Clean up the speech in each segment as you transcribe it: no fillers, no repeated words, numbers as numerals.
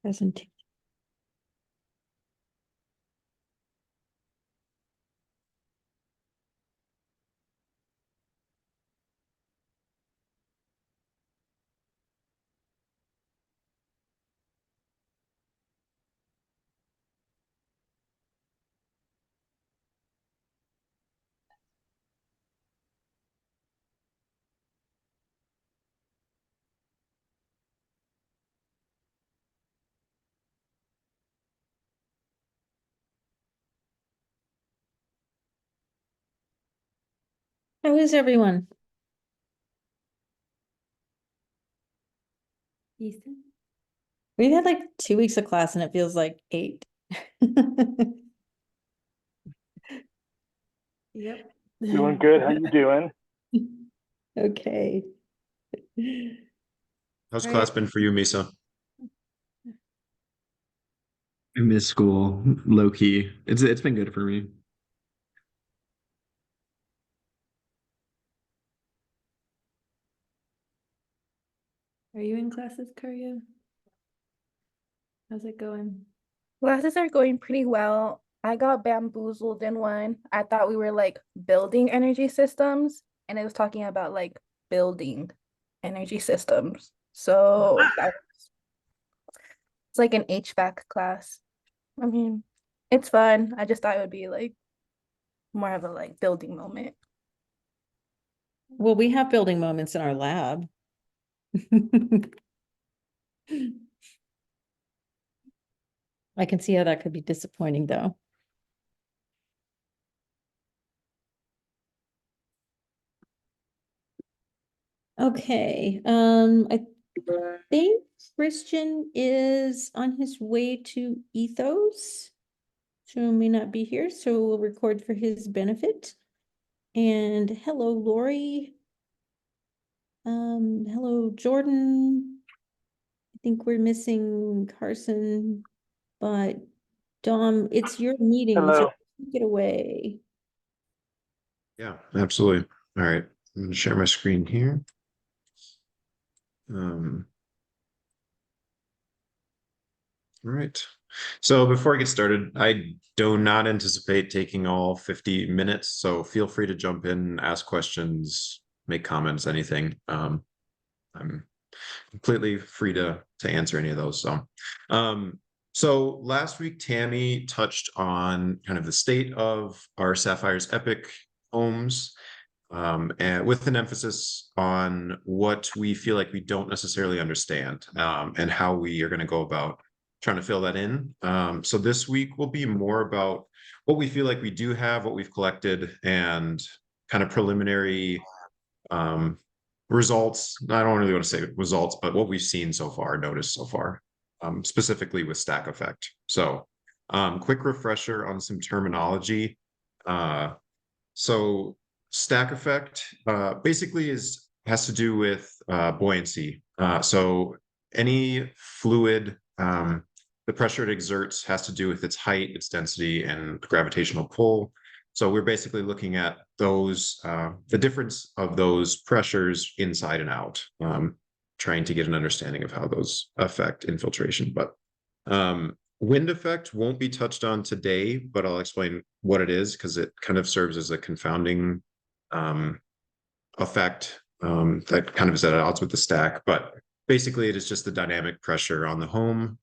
Presentation. How is everyone? Ethan? We've had like 2 weeks of class and it feels like 8. Yep. Doing good. How you doing? Okay. How's All class right. been for you, Misa? I miss school, low key. It's been good for me. Are you in classes, Karya? How's it going? Classes are going pretty well. I got bamboozled in one. I thought we were like building energy systems, and it was talking about like building energy systems. So it's like an HVAC class. I mean, it's fun. I just thought it would be like more of a like building moment. Well, we have building moments in our lab. I can see how that could be disappointing, though. Okay, I think Christian is on his way to Ethos. So may not be here, so we'll record for his benefit. And hello, Lori. Hello, Jordan. I think we're missing Carson, but Dom, it's your meeting, so Hello. take it away. Yeah, absolutely. All right, I'm going to share my screen here. All right. So before I get started, I do not anticipate taking all 50 minutes, so feel free to jump in, ask questions, make comments, anything. I'm completely free to answer any of those. So last week, Tammy touched on kind of the state of our Sapphire's Epic homes, and with an emphasis on what we feel like we don't necessarily understand, and how we are going to go about trying to fill that in. So this week will be more about what we feel like we do have, what we've collected, and kind of preliminary results. I don't really want to say results, but what we've seen so far, noticed so far, specifically with stack effect. So quick refresher on some terminology. So stack effect basically has to do with buoyancy. So any fluid, the pressure it exerts has to do with its height, its density, and gravitational pull. So we're basically looking at those, the difference of those pressures inside and out, trying to get an understanding of how those affect infiltration. But wind effect won't be touched on today, but I'll explain what it is because it kind of serves as a confounding effect that kind of is at odds with the stack. But basically, it is just the dynamic pressure on the home,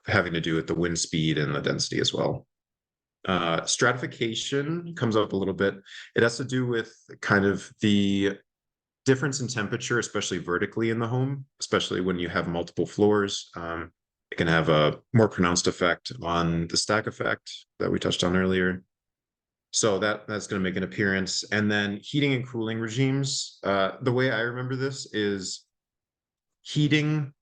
having to do with the wind speed and the density as well. Stratification comes up a little bit. It has to do with kind of the difference in temperature, especially vertically in the home, especially when you have multiple floors. It can have a more pronounced effect on the stack effect that we touched on earlier. So that's going to make an appearance. And then heating and cooling regimes. The way I remember this is the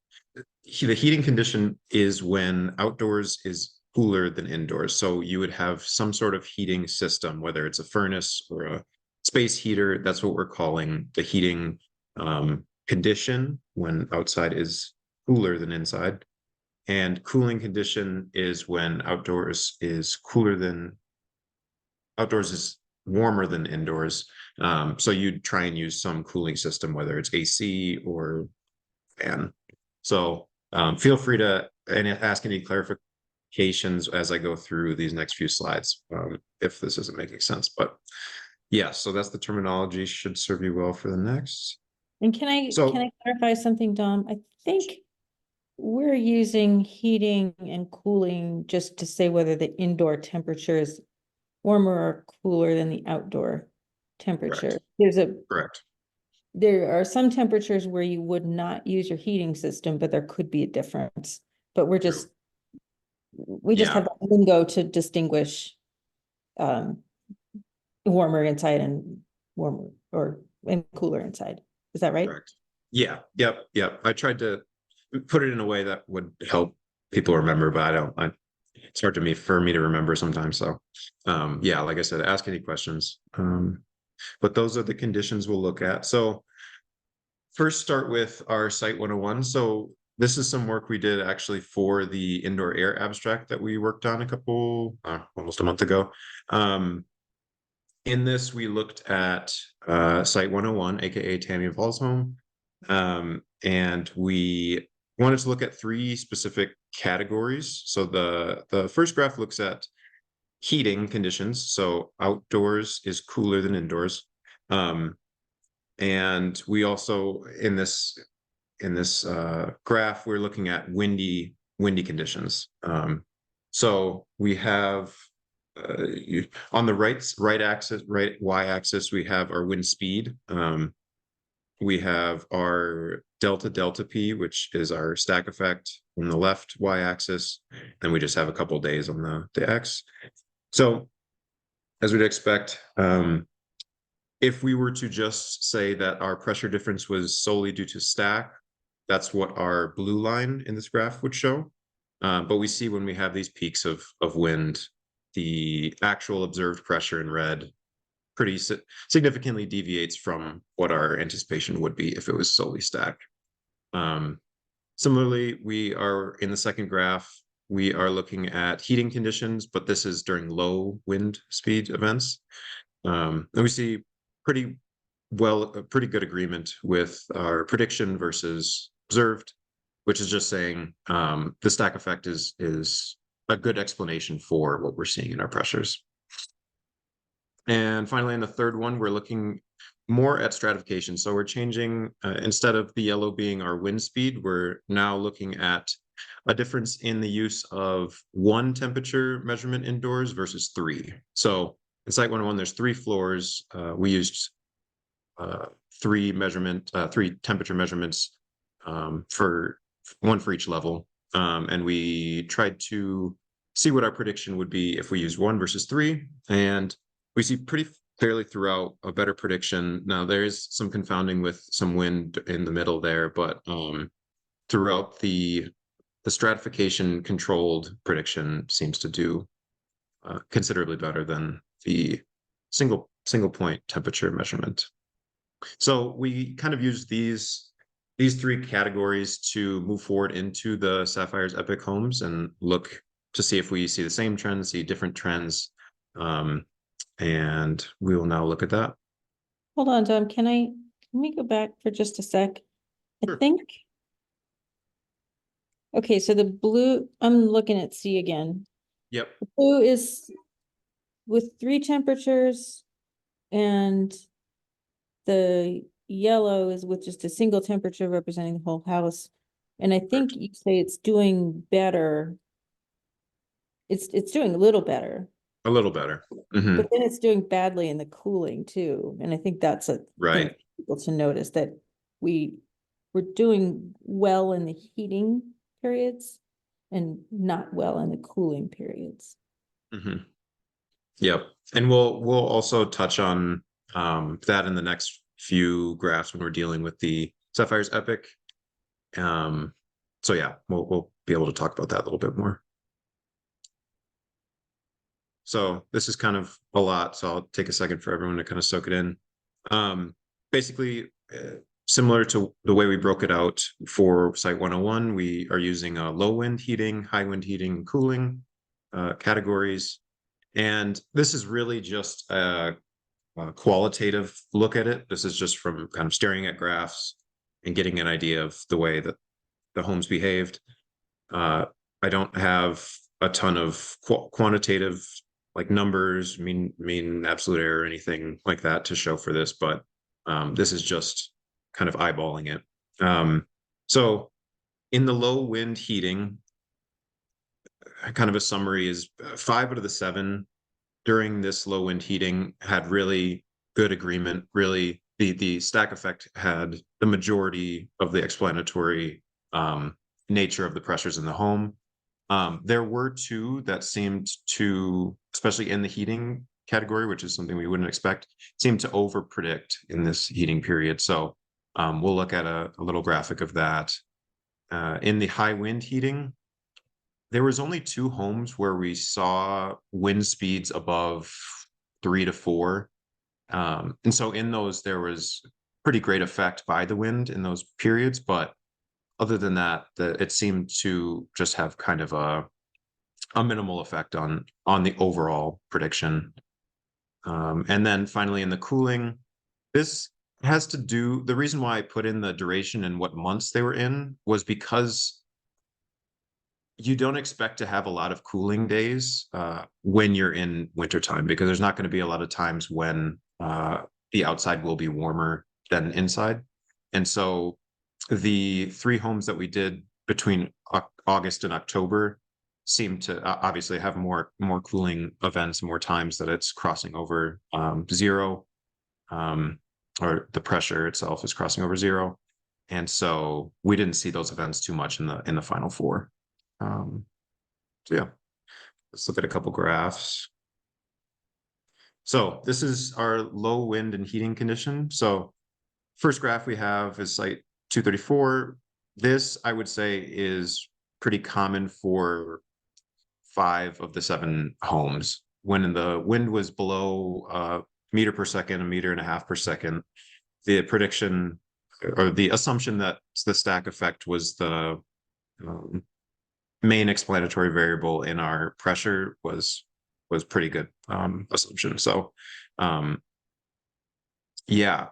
heating condition is when outdoors is cooler than indoors. So you would have some sort of heating system, whether it's a furnace or a space heater. That's what we're calling the heating condition when outside is cooler than inside. And cooling condition is when outdoors is warmer than indoors. So you'd try and use some cooling system, whether it's AC or fan. So Feel free to ask any clarifications as I go through these next few slides, if this isn't making sense. But yeah, so that's the terminology, should serve you well for the next. And can I So- clarify something, Dom? I think we're using heating and cooling just to say whether the indoor temperature is warmer or cooler than the outdoor temperature. Correct. There are some temperatures where you would not use your heating system, but there could be a difference. But we just Yeah. have that lingo to distinguish warmer inside and warmer and cooler inside. Is that right? Correct. Yeah. Yep. I tried to put it in a way that would help people remember, but it's hard for me to remember sometimes. So, yeah, like I said, ask any questions. But those are the conditions we'll look at. So first start with our Site 101. So this is some work we did actually for the indoor air abstract that we worked on almost a month ago. In this, we looked at Site 101, aka Tammy Paul's home. And we wanted to look at 3 specific categories. So the first graph looks at heating conditions. So outdoors is cooler than indoors. And we also in this graph, we're looking at windy conditions. So we have on the right y-axis, we have our wind speed. We have our delta P, which is our stack effect on the left y-axis. And we just have a couple of days on the x. So as we'd expect, if we were to just say that our pressure difference was solely due to stack, that's what our blue line in this graph would show. But we see when we have these peaks of wind, the actual observed pressure in red pretty significantly deviates from what our anticipation would be if it was solely stack. Similarly, we are in the second graph, we are looking at heating conditions, but this is during low wind speed events. And we see pretty good agreement with our prediction versus observed, which is just saying the stack effect is a good explanation for what we're seeing in our pressures. And finally, in the third one, we're looking more at stratification. So we're changing, instead of the yellow being our wind speed, we're now looking at a difference in the use of 1 temperature measurement indoors versus 3. So in Site 101, there's 3 floors. We used 3 temperature measurements for 1 for each level. And we tried to see what our prediction would be if we use 1 versus 3. And we see pretty clearly throughout a better prediction. Now there is some confounding with some wind in the middle there, but throughout the stratification controlled prediction seems to do considerably better than the single point temperature measurement. So we kind of use these 3 categories to move forward into the Sapphire's Epic homes and look to see if we see the same trends, see different trends. And we will now look at that. Hold on, Dom, let me go back for just a sec. Sure. I think. Okay, so the blue, I'm looking at C again. Yep. The blue is with 3 temperatures and the yellow is with just a single temperature representing the whole house. And I think you say it's doing better. It's doing a little better. A little better. Mhm. But then it's doing badly in the cooling too. And I think that's a thing Right. for people to notice, that we're doing well in the heating periods and not well in the cooling periods. Mhm. Yep. And we'll also touch on that in the next few graphs when we're dealing with the Sapphire's Epic. So yeah, we'll be able to talk about that a little bit more. So this is kind of a lot, so I'll take a second for everyone to kind of soak it in. Basically, similar to the way we broke it out for Site 101, we are using low wind heating, high wind heating, and cooling categories. And this is really just a qualitative look at it. This is just from kind of staring at graphs and getting an idea of the way that the homes behaved. I don't have a ton of quantitative like numbers, mean absolute error, or anything like that to show for this, but this is just kind of eyeballing it. So in the low wind heating, kind of a summary is 5 out of the 7 during this low wind heating had really good agreement. Really, the stack effect had the majority of the explanatory nature of the pressures in the home. There were 2 that seemed to, especially in the heating category, which is something we wouldn't expect, seemed to over predict in this heating period. So we'll look at a little graphic of that. In the high wind heating, there was only 2 homes where we saw wind speeds above 3 to 4. And so in those, there was pretty great effect by the wind in those periods. But other than that, it seemed to just have kind of a minimal effect on the overall prediction. And then finally in the cooling, this has to do, the reason why I put in the duration and what months they were in was because you don't expect to have a lot of cooling days when you're in wintertime, because there's not going to be a lot of times when the outside will be warmer than inside. And so the 3 homes that we did between August and October seem to obviously have more cooling events, more times that it's crossing over 0, or the pressure itself is crossing over 0. And so we didn't see those events too much in the final 4. So yeah, let's look at a couple graphs. So this is our low wind and heating condition. So first graph we have is site 234. This, I would say, is pretty common for 5 of the 7 homes. When the wind was below meter per second, 1.5 meters per second, the prediction or the assumption that the stack effect was the main explanatory variable in our pressure was pretty good assumption. So yeah,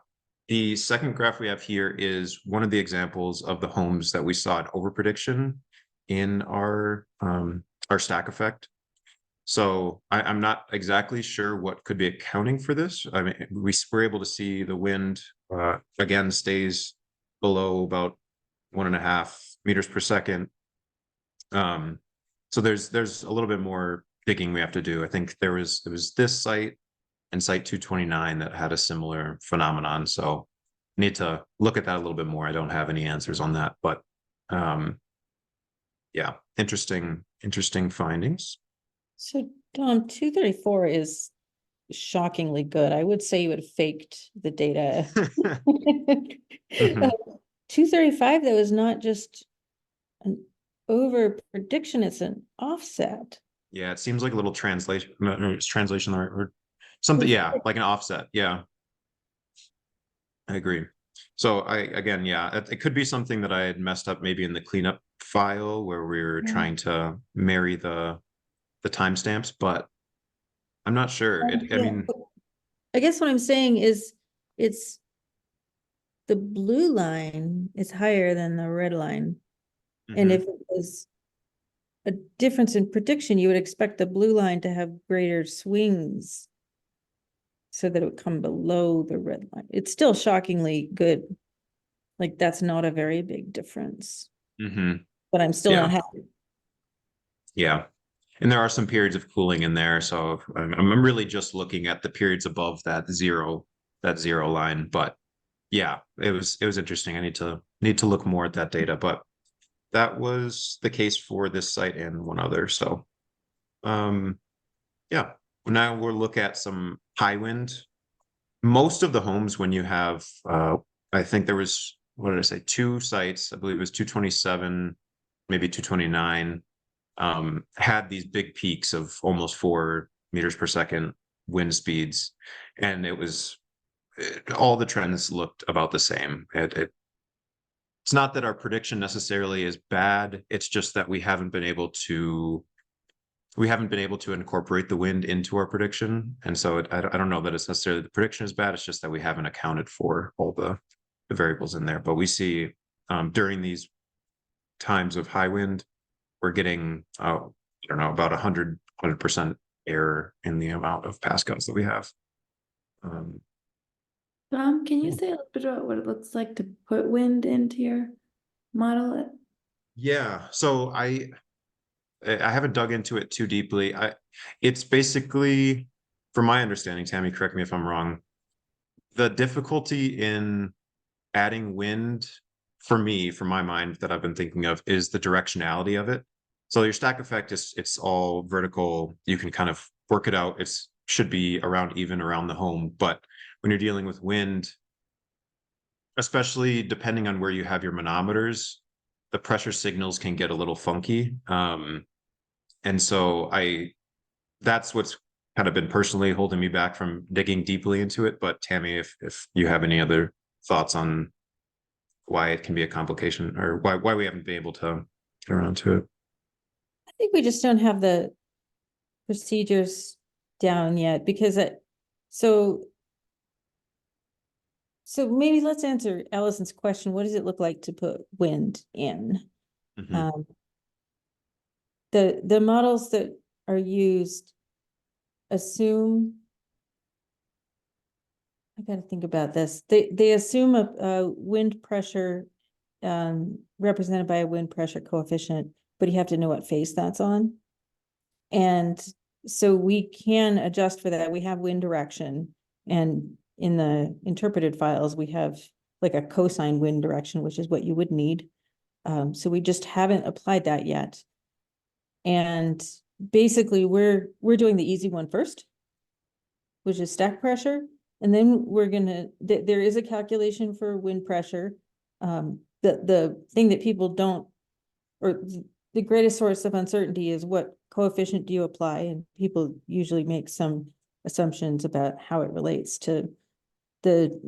the second graph we have here is one of the examples of the homes that we saw an over prediction in our stack effect. So I'm not exactly sure what could be accounting for this. I mean, we were able to see the wind again stays below about 1.5 meters per second. So there's a little bit more digging we have to do. I think it was this site and site 229 that had a similar phenomenon. So need to look at that a little bit more. I don't have any answers on that, but yeah, interesting findings. So Tom, 234 is shockingly good. I would say you would have faked the data. Mhm. 235 though is not just an over prediction, it's an offset. Yeah, it seems like a little translation. Is translation the right word? Something, yeah, like an offset. Yeah, I agree. So again, yeah, it could be something that I had messed up maybe in the cleanup file where we were Yeah. trying to marry the timestamps, but I'm not sure. I Yeah, mean, but I guess what I'm saying is it's the blue line is higher than the red line. And mhm. if it was a difference in prediction, you would expect the blue line to have greater swings so that it would come below the red line. It's still shockingly good. Like that's not a very big difference, Mhm. but I'm still not Yeah. happy. Yeah. And there are some periods of cooling in there. So I'm really just looking at the periods above that zero line. But yeah, it was interesting. I need to look more at that data, but that was the case for this site and one other. So yeah, now we'll look at some high wind. Most of the homes, when you have I think there was, what did I say, 2 sites, I believe it was 227, maybe 229, had these big peaks of almost 4 meters per second wind speeds, and all the trends looked about the same. It's not that our prediction necessarily is bad, it's just that we haven't been able to incorporate the wind into our prediction. And so I don't know that it's necessarily the prediction is bad, it's just that we haven't accounted for all the variables in there. But we see during these times of high wind, we're getting, I don't know, about 100% error in the amount of pascals that we have. Can you say a little bit about what it looks like to put wind into your model? Yeah, so I haven't dug into it too deeply. It's basically, from my understanding, Tammy, correct me if I'm wrong, the difficulty in adding wind for me, from my mind that I've been thinking of, is the directionality of it. So your stack effect is it's all vertical. You can kind of work it out. It's should be even around the home, but when you're dealing with wind, especially depending on where you have your manometers, the pressure signals can get a little funky. And so that's what's kind of been personally holding me back from digging deeply into it. But Tammy, if you have any other thoughts on why it can be a complication or why we haven't been able to get around to it. I think we just don't have the procedures down yet because so maybe let's answer Allison's question. What does it look like to put wind in? Mhm. The models that are used assume, I gotta think about this. They assume a wind pressure represented by a wind pressure coefficient, but you have to know what phase that's on. And so we can adjust for that. We have wind direction, and in the interpreted files, we have like a cosine wind direction, which is what you would need. So we just haven't applied that yet. And basically we're doing the easy one first, which is stack pressure. And then there is a calculation for wind pressure. The thing that people don't, or the greatest source of uncertainty is what coefficient do you apply? And people usually make some assumptions about how it relates to the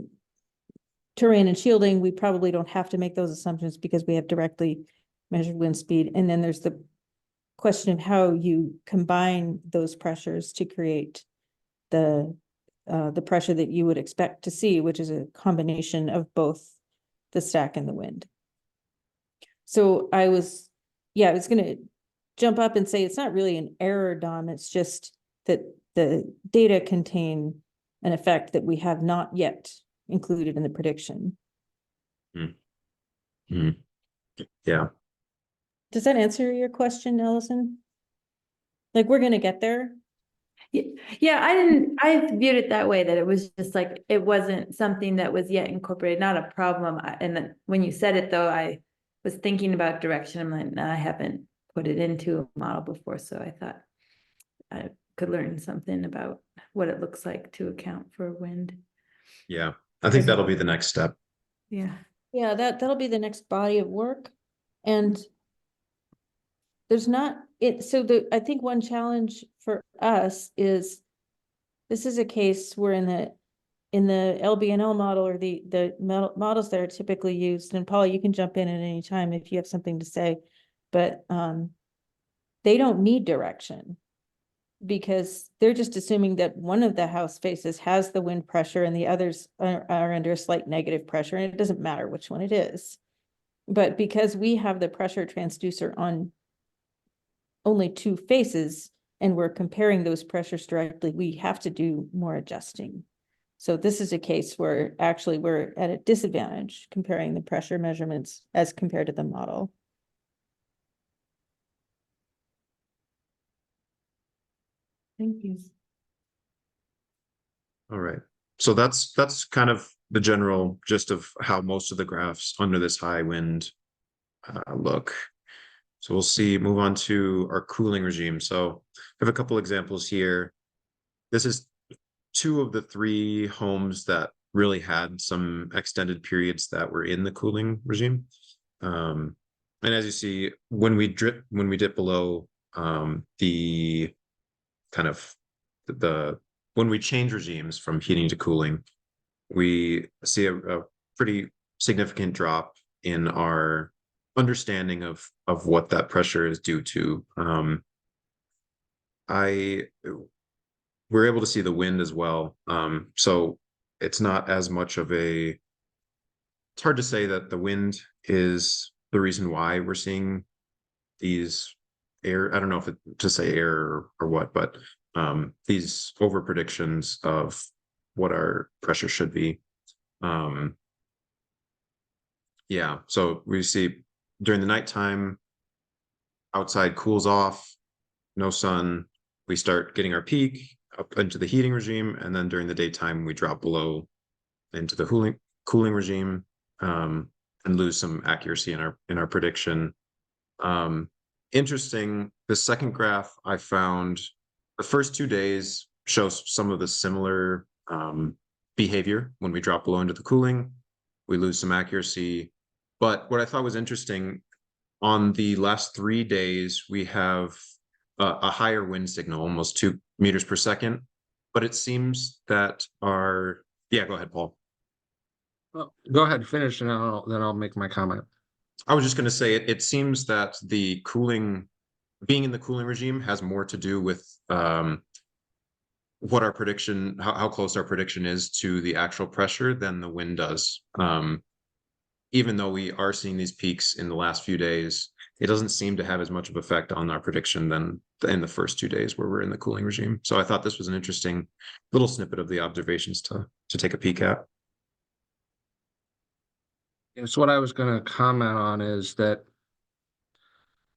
terrain and shielding. We probably don't have to make those assumptions because we have directly measured wind speed. And then there's the question of how you combine those pressures to create the pressure that you would expect to see, which is a combination of both the stack and the wind. So I was gonna jump up and say it's not really an error, Dom. It's just that the data contain an effect that we have not yet included in the prediction. Yeah. Does that answer your question, Allison? Like, we're gonna get there. Yeah, I viewed it that way, that it was just like, it wasn't something that was yet incorporated, not a problem. And then when you said it though, I was thinking about direction. I'm like, nah, I haven't put it into a model before. So I thought I could learn something about what it looks like to account for wind. Yeah. I think that'll be the next step. Yeah. Yeah, that'll be the next body of work. And there's not it, so I think one challenge for us is this is a case where in the LBNL model or the models that are typically used, and Paula, you can jump in at any time if you have something to say, but they don't need direction because they're just assuming that one of the house faces has the wind pressure and the others are under a slight negative pressure, and it doesn't matter which one it is. But because we have the pressure transducer on only two faces and we're comparing those pressures directly, we have to do more adjusting. So this is a case where actually we're at a disadvantage comparing the pressure measurements as compared to the model. Thank you. All right. So that's kind of the general gist of how most of the graphs under this high wind look. So we'll move on to our cooling regime. So I have a couple examples here. This is 2 of the 3 homes that really had some extended periods that were in the cooling regime. And as you see, when we dip below the kind of when we change regimes from heating to cooling, we see a pretty significant drop in our understanding of what that pressure is due to. We're able to see the wind as well. So it's not as much of it's hard to say that the wind is the reason why we're seeing these error, I don't know if it to say error or what, but these over predictions of what our pressure should be. Yeah, so we see during the nighttime, outside cools off, no sun, we start getting our peak up into the heating regime, and then during the daytime, we drop below into the cooling regime, and lose some accuracy in our prediction. Interesting, the second graph I found, the first 2 days shows some of the similar behavior. When we drop below into the cooling, we lose some accuracy. But what I thought was interesting, on the last 3 days, we have a higher wind signal, almost 2 meters per second. But it seems that yeah, go ahead, Paul. Well, go ahead, finish, and then I'll make my comment. I was just going to say it seems that the cooling, being in the cooling regime, has more to do with what our prediction, how close our prediction is to the actual pressure than the wind does. Even though we are seeing these peaks in the last few days, it doesn't seem to have as much of effect on our prediction than in the first 2 days where we're in the cooling regime. So I thought this was an interesting little snippet of the observations to take a peek at. So what I was going to comment on is that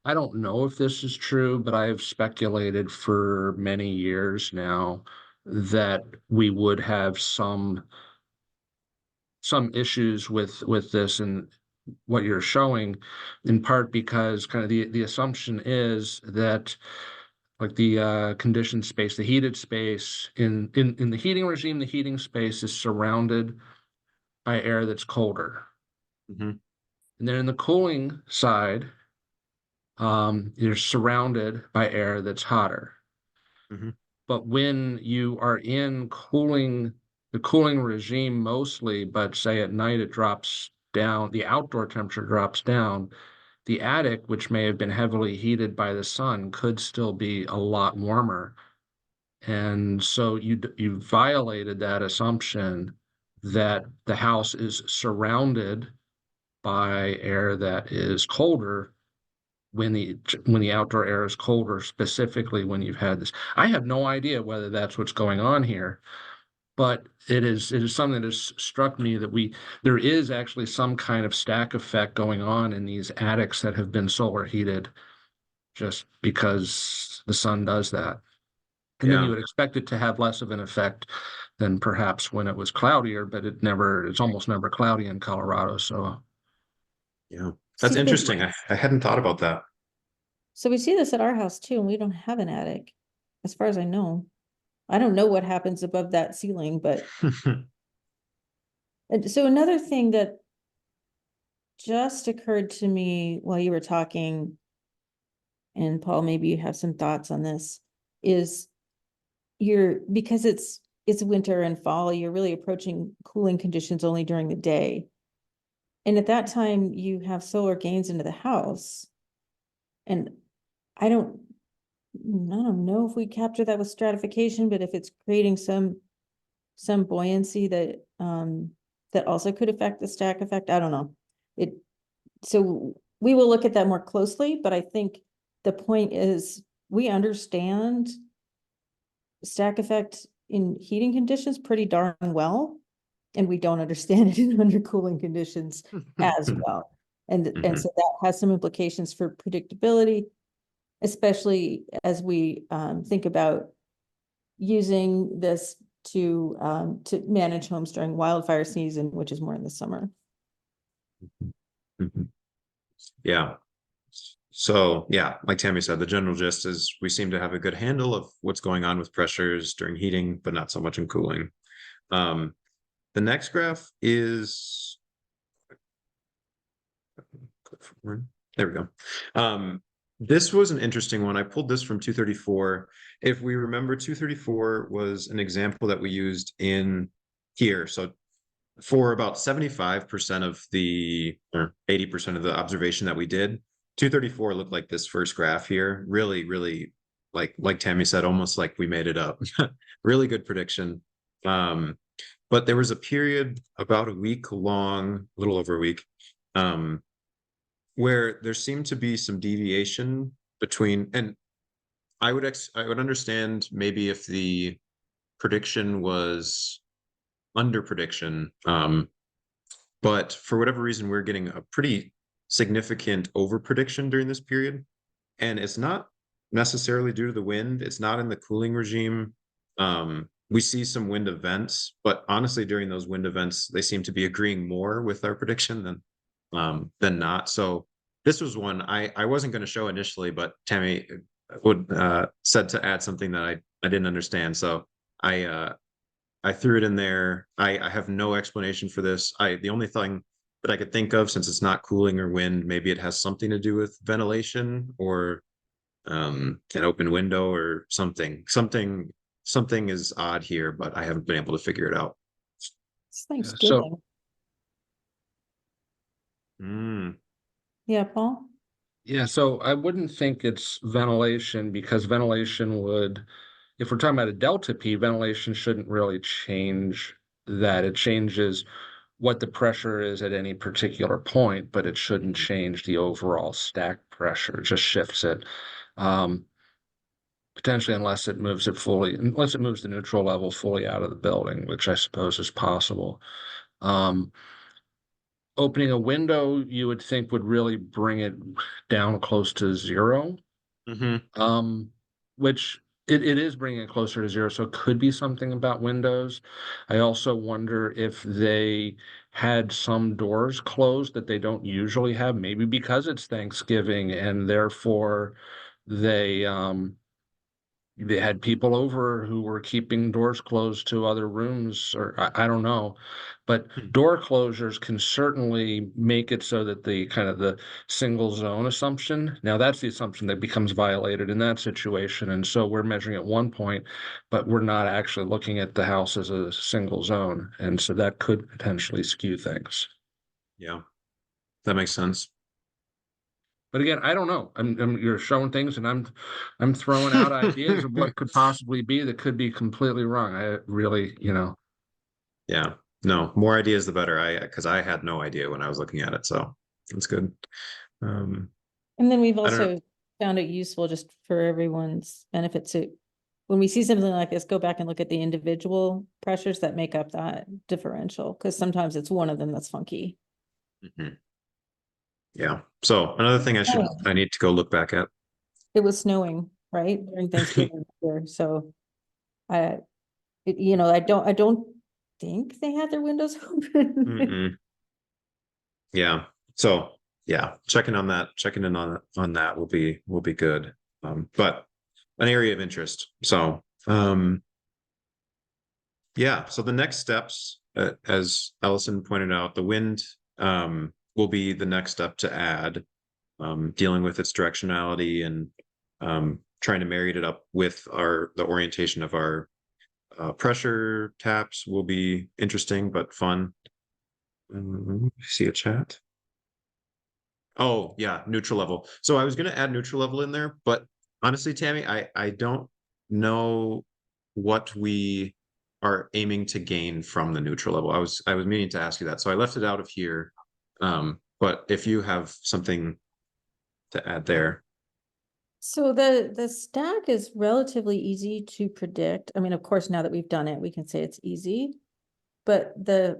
I don't know if this is true, but I have speculated for many years now that we would have some issues with this and what you're showing, in part because kind of the assumption is that like the conditioned space, the heated space in the heating regime, the heating space is surrounded by air that's colder. Mhm. And then in the cooling side, you're surrounded by air that's hotter. Mhm. But when you are in the cooling regime mostly, but say at night it drops down, the outdoor temperature drops down, the attic, which may have been heavily heated by the sun, could still be a lot warmer. And so you violated that assumption that the house is surrounded by air that is colder when the outdoor air is colder, specifically when you've had this. I have no idea whether that's what's going on here, but it is something that has struck me that there is actually some kind of stack effect going on in these attics that have been solar heated, just because the sun does that. And then Yeah. you would expect it to have less of an effect than perhaps when it was cloudier, but it's almost never cloudy in Colorado. So Yeah, that's See, interesting. I hadn't thought about that. So we see this at our house too, and we don't have an attic, as far as I know. I don't know what happens above that ceiling, but and so another thing that just occurred to me while you were talking, and Paul, maybe you have some thoughts on this, is because it's winter and fall, you're really approaching cooling conditions only during the day. And at that time, you have solar gains into the house. And I don't know if we capture that with stratification, but if it's creating some buoyancy that that also could affect the stack effect, I don't know. So we will look at that more closely, but I think the point is we understand stack effect in heating conditions pretty darn well, and we don't understand it in undercooling conditions as well. And so that has some implications for predictability, especially as we think about using this to manage homes during wildfire season, which is more in the summer. Mhm. Yeah. So yeah, like Tammy said, the general gist is we seem to have a good handle of what's going on with pressures during heating, but not so much in cooling. The next graph is, there we go. This was an interesting one. I pulled this from 234. If we remember, 234 was an example that we used in here. So for about 75% of or 80% of the observation that we did, 234 looked like this first graph here. Really, really, like Tammy said, almost like we made it up. Really good prediction. But there was a period about a week long, a little over a week, where there seemed to be some deviation between, and I would understand maybe if the prediction was under prediction, but for whatever reason, we're getting a pretty significant over prediction during this period. And it's not necessarily due to the wind. It's not in the cooling regime. We see some wind events, but honestly, during those wind events, they seem to be agreeing more with our prediction than not. So this was one I wasn't going to show initially, but Tammy would said to add something that I didn't understand. So I threw it in there. I have no explanation for this. The only thing that I could think of, since it's not cooling or wind, maybe it has something to do with ventilation or an open window or something. Something is odd here, but I haven't been able to figure it out. It's Thanksgiving. Mm, Yeah, Paul? Yeah, so I wouldn't think it's ventilation because ventilation would, if we're talking about a delta P, ventilation shouldn't really change that. It changes what the pressure is at any particular point, but it shouldn't change the overall stack pressure. It just shifts it. Potentially unless it moves the neutral level fully out of the building, which I suppose is possible. Opening a window, you would think would really bring it down close to zero. Which it is bringing it closer to zero, so it could be something about windows. I also wonder if they had some doors closed that they don't usually have, maybe because it's Thanksgiving and therefore they had people over who were keeping doors closed to other rooms, or I don't know. But door closures can certainly make it so that the kind of the single zone assumption, now that's the assumption that becomes violated in that situation. And so we're measuring at one point, but we're not actually looking at the house as a single zone. And so that could potentially skew things. yeah, that makes sense. But again, I don't know. You're showing things, and I'm throwing out ideas of what could possibly be that could be completely wrong. I really, Yeah, no, more ideas the better. Because I had no idea when I was looking at it, so that's good. And then we've I don't know. also found it useful just for everyone's benefit to, when we see something like this, go back and look at the individual pressures that make up that differential, because sometimes it's one of them that's funky. Mhm. Yeah. So another thing I need to go look back at. It was snowing, right, during Thanksgiving here, so I don't think they had their windows open. Mm-mm. Yeah. So yeah, checking in on that will be good. But an area of interest. So yeah. So the next steps, as Ellison pointed out, the wind will be the next step to add, dealing with its directionality and trying to marry it up with the orientation of our pressure taps will be interesting but fun. See a chat. Oh yeah, neutral level. So I was going to add neutral level in there, but honestly, Tammy, I don't know what we are aiming to gain from the neutral level. I was meaning to ask you that, so I left it out of here. But if you have something to add there. So the stack is relatively easy to predict. I mean, of course, now that we've done it, we can say it's easy, but the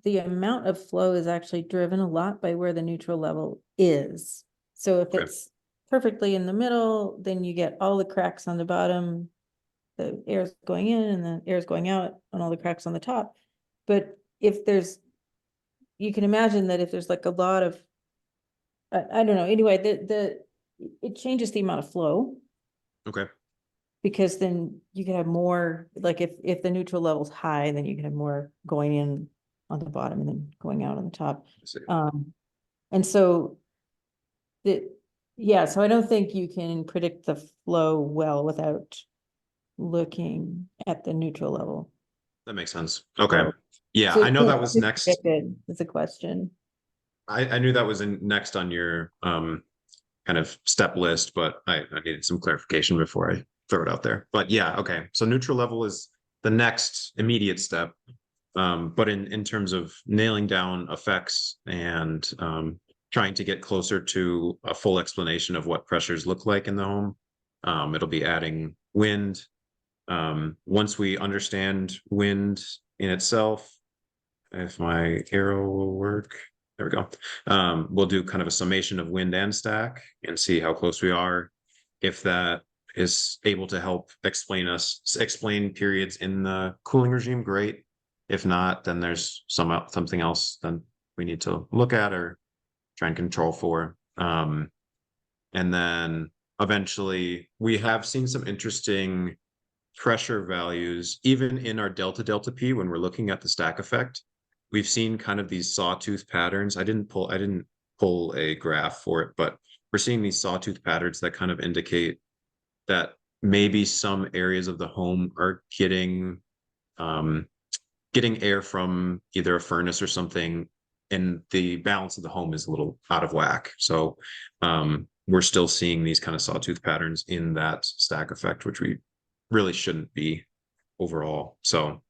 amount of flow is actually driven a lot by where the neutral level is. So if Okay. it's perfectly in the middle, then you get all the cracks on the bottom, the air's going in and the air's going out on all the cracks on the top. But if you can imagine that if there's like a lot of, I don't know, anyway, it changes the amount of flow, Okay. because then you can have more, like if the neutral level's high, then you can have more going in on the bottom and then going out on the top. I see. And so so I don't think you can predict the flow well without looking at the neutral level. That makes sense. Okay. So- Yeah, so I know that it's was just next. predicted is a question. I knew that was next on your kind of step list, but I needed some clarification before I throw it out there. But yeah, okay. So neutral level is the next immediate step. But in terms of nailing down effects and trying to get closer to a full explanation of what pressures look like in the home. It'll be adding wind. Once we understand wind in itself, if my arrow will work, there we go. We'll do kind of a summation of wind and stack and see how close we are. If that is able to help explain periods in the cooling regime, great. If not, then there's something else then we need to look at or try and control for. And then eventually we have seen some interesting pressure values, even in our delta P, when we're looking at the stack effect. We've seen kind of these sawtooth patterns. I didn't pull a graph for it, but we're seeing these sawtooth patterns that kind of indicate that maybe some areas of the home are getting air from either a furnace or something, and the balance of the home is a little out of whack. So we're still seeing these kind of sawtooth patterns in that stack effect, which we really shouldn't be overall. So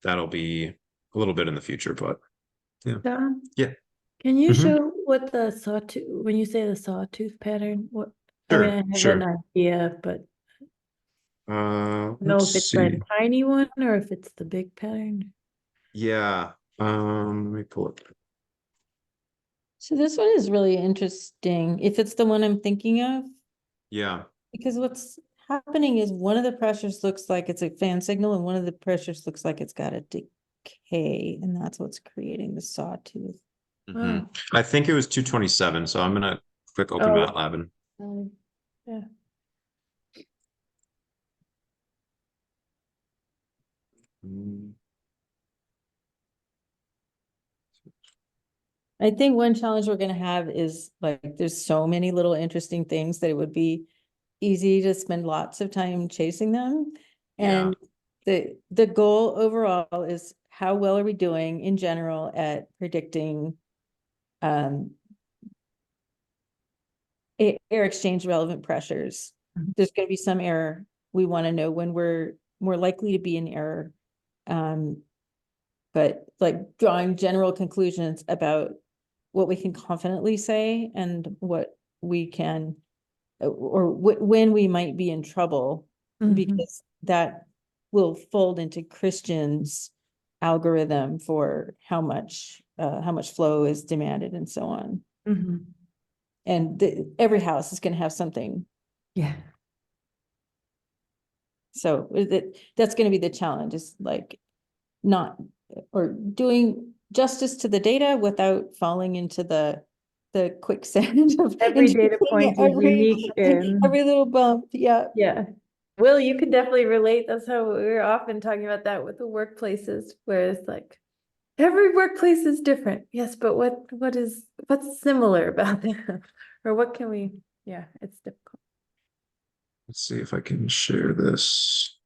that'll be a little bit in the future, but Don? Yeah. Can you Mhm. show what the sawtooth, when you say the sawtooth pattern, what? I mean, Sure, I have sure. an idea, but I don't know Let's if it's see. the tiny one or if it's the big pattern. Yeah. Let me pull it. So this one is really interesting, if it's the one I'm thinking of, Yeah. because what's happening is one of the pressures looks like it's a fan signal and one of the pressures looks like it's got a decay, and that's what's creating the sawtooth. Mhm. I think it was 227. So I'm gonna quick open Oh. MATLAB and Yeah. I think one challenge we're gonna have is like, there's so many little interesting things that it would be easy to spend lots of time chasing them. Yeah. And the goal overall is how well are we doing in general at predicting air exchange relevant pressures. Mhm. There's gonna be some error. We wanna know when we're more likely to be in error. But like drawing general conclusions about what we can confidently say and what we can, or when we might be in trouble, Mhm. because that will fold into Christian's algorithm for how much flow is demanded and so on. Mhm. And every house is going to have something. Yeah. So that's going to be the challenge, is like not, or doing justice to the data without falling into the quicksand of Every data interpreting point is unique and every little bump. Yeah. yeah. Will, you can definitely relate. That's how we're often talking about that with the workplaces, where it's like every workplace is different. Yes, but what's similar about them? Or what can we, yeah, it's difficult. Let's see if I can share this.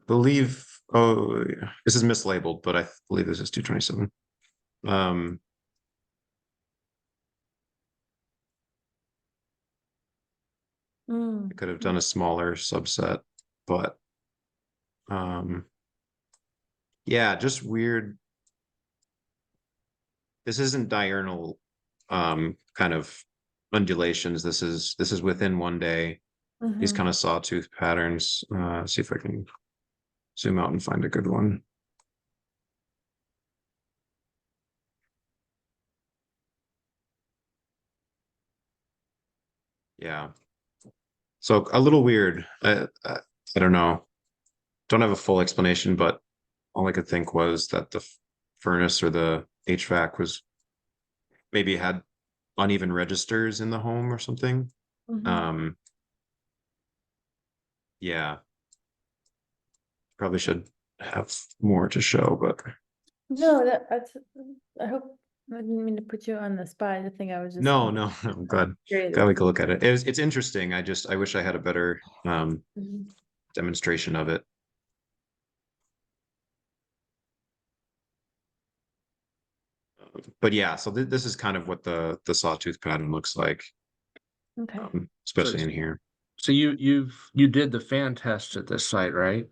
Believe, oh, yeah. This is mislabeled, but I believe this is 227. I could have done a smaller subset, but yeah, just weird. This isn't diurnal kind of undulations. This is within one day. These Mhm. kind of sawtooth patterns. See if I can zoom out and find a good one. Yeah. So a little weird. I don't know. Don't have a full explanation, but all I could think was that the furnace or the HVAC was maybe had uneven registers in the home or something. Mhm. Yeah. Probably should have more to show, but No, that's, I hope, I didn't mean to put you on the spot. I think I was just. no, I'm glad Curious. we could look at it. It's interesting. I wish I had a better Mhm. demonstration of it. But yeah, so this is kind of what the sawtooth pattern looks like, Okay. especially So in here. So you did the fan tests at this site, right?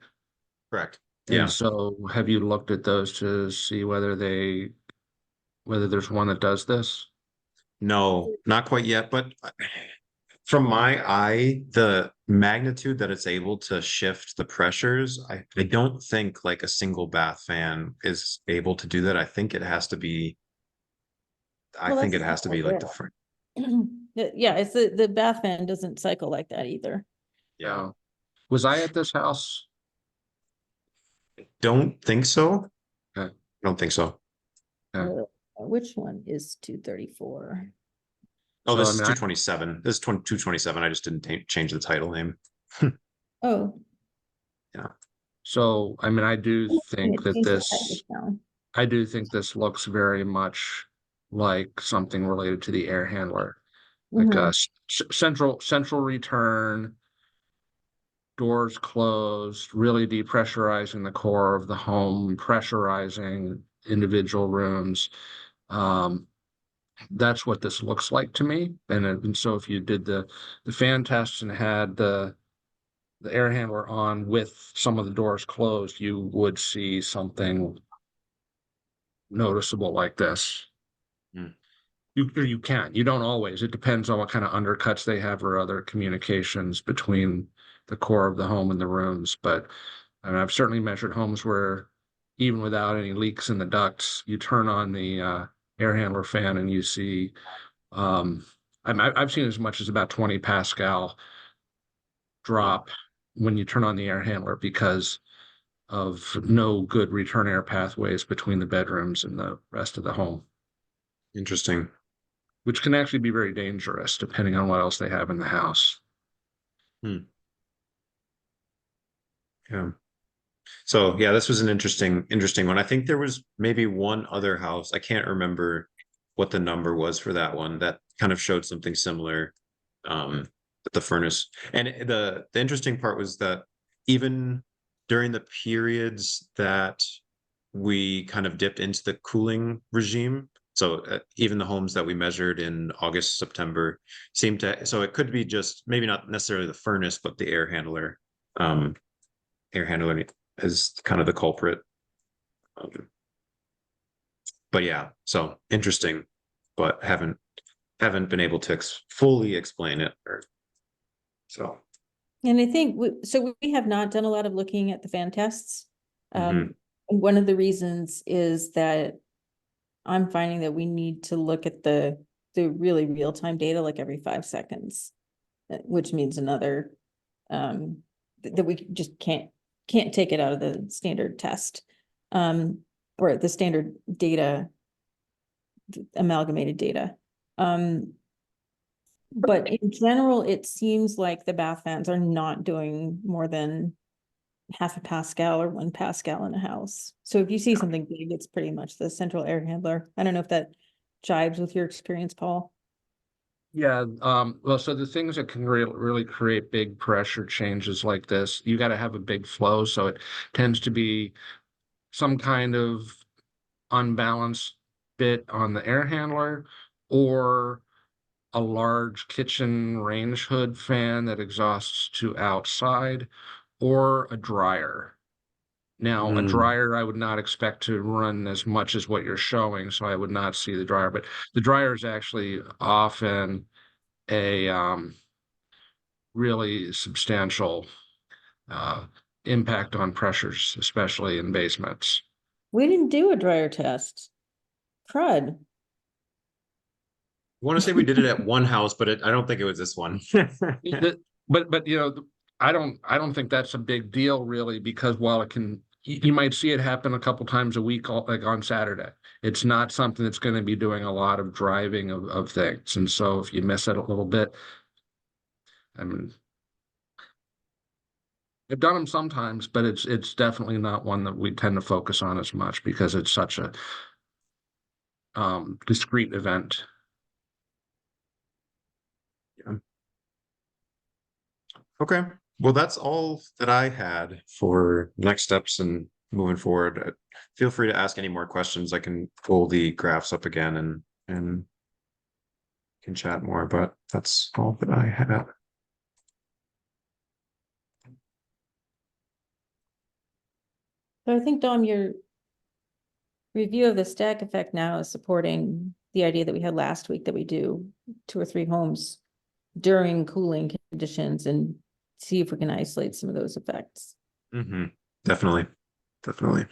Correct. And Yeah. so have you looked at those to see whether there's one that does this? No, not quite yet, but from my eye, the magnitude that it's able to shift the pressures, I don't think like a single bath fan is able to do that. I think it has to be, I Well, think it that's has to not be like the ideal. front. Yeah, it's the bath fan doesn't cycle like that either. Yeah, Was I at this house? don't think so. Okay. Don't think so. Yeah. Which one is 234? Oh, So, this I is mean, 227. This is 227. I just didn't change the title name. Oh. So, I mean, I do and think it that changed the this, height now. I do think this looks very much like something related to the air handler. Like Mhm. central return, doors closed, really depressurizing the core of the home, pressurizing individual rooms. That's what this looks like to me. And so if you did the fan test and had the air handler on with some of the doors closed, you would see something noticeable like this. Hmm. You can. You don't always. It depends on what kind of undercuts they have or other communications between the core of the home and the rooms. But I mean, I've certainly measured homes where even without any leaks in the ducts, you turn on the air handler fan and you see I've seen as much as about 20 Pascal drop when you turn on the air handler because of no good return air pathways between the bedrooms and the rest of the home, Interesting. which can actually be very dangerous depending on what else they have in the house. Yeah. So yeah, this was an interesting one. I think there was maybe one other house. I can't remember what the number was for that one that kind of showed something similar. With the furnace. And the interesting part was that even during the periods that we kind of dipped into the cooling regime, so even the homes that we measured in August, September seemed to, so it could be just maybe not necessarily the furnace, but the air handler. Air handler is kind of the culprit. But yeah, so interesting, but haven't been able to fully explain it. So And I think so we have not done a lot of looking at the fan tests. Mhm. And one of the reasons is that I'm finding that we need to look at the really real-time data like every 5 seconds, which means another that we just can't take it out of the standard test or the standard data, amalgamated data. But in general, it seems like the bath fans are not doing more than 0.5 Pascal or 1 Pascal in a house. So if you see something big, it's pretty much the central air handler. I don't know if that jives with your experience, Paul. Yeah, well, so the things that can really create big pressure changes like this, you got to have a big flow. So it tends to be some kind of unbalanced bit on the air handler or a large kitchen range hood fan that exhausts to outside or a dryer. Now, a dryer, I would not expect to run as much as what you're showing, so I would not see the dryer, but the dryer is actually often a really substantial impact on pressures, especially in basements. We didn't do a dryer test. Crud. I want to say we did it at one house, but I don't think it was this one. But you know, I don't think that's a big deal really, because while it can, you might see it happen a couple times a week, like on Saturday. It's not something that's going to be doing a lot of driving of things, and so if you miss it a little bit, I mean, I've done them sometimes, but it's definitely not one that we tend to focus on as much because it's such a discrete event. Okay. Well, that's all that I had for next steps and moving forward. Feel free to ask any more questions. I can pull the graphs up again and can chat more, but that's all that I had. So I think, Dom, your review of the stack effect now is supporting the idea that we had last week that we do 2 or 3 homes during cooling conditions and see if we can isolate some of those effects. Mm-hmm. Definitely. Definitely.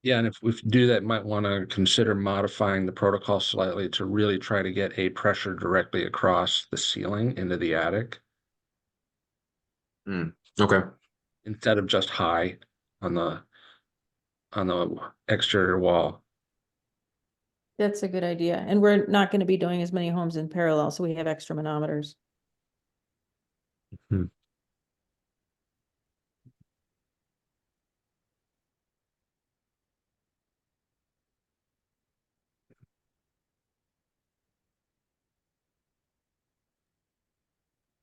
Yeah, and if we do that, might want to consider modifying the protocol slightly to really try to get a pressure directly across the ceiling into the attic Okay. instead of just high on the exterior wall. That's a good idea. And we're not going to be doing as many homes in parallel, so we have extra manometers.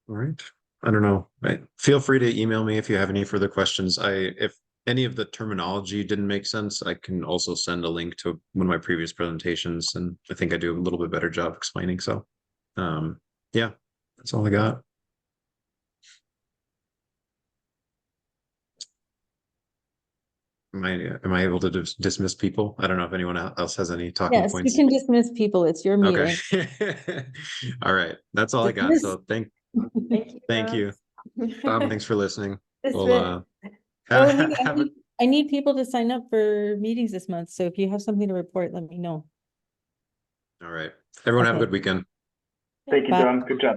All right. I don't know. Feel free to email me if you have any further questions. If any of the terminology didn't make sense, I can also send a link to one of my previous presentations, and I think I do a little bit better job explaining. So, yeah, that's all I got. Am I able to dismiss people? I don't know if anyone else has any talking Yes, you points. can dismiss people. It's your meeting. Okay. All right. That's all I got. Dismiss. So thank Thank you. Thanks for listening. We'll Oh, hey, I need people to sign up for meetings this month. So if you have something to report, let me know. all right. Everyone have a Okay. good weekend. Thank you, Bye. John. Good job.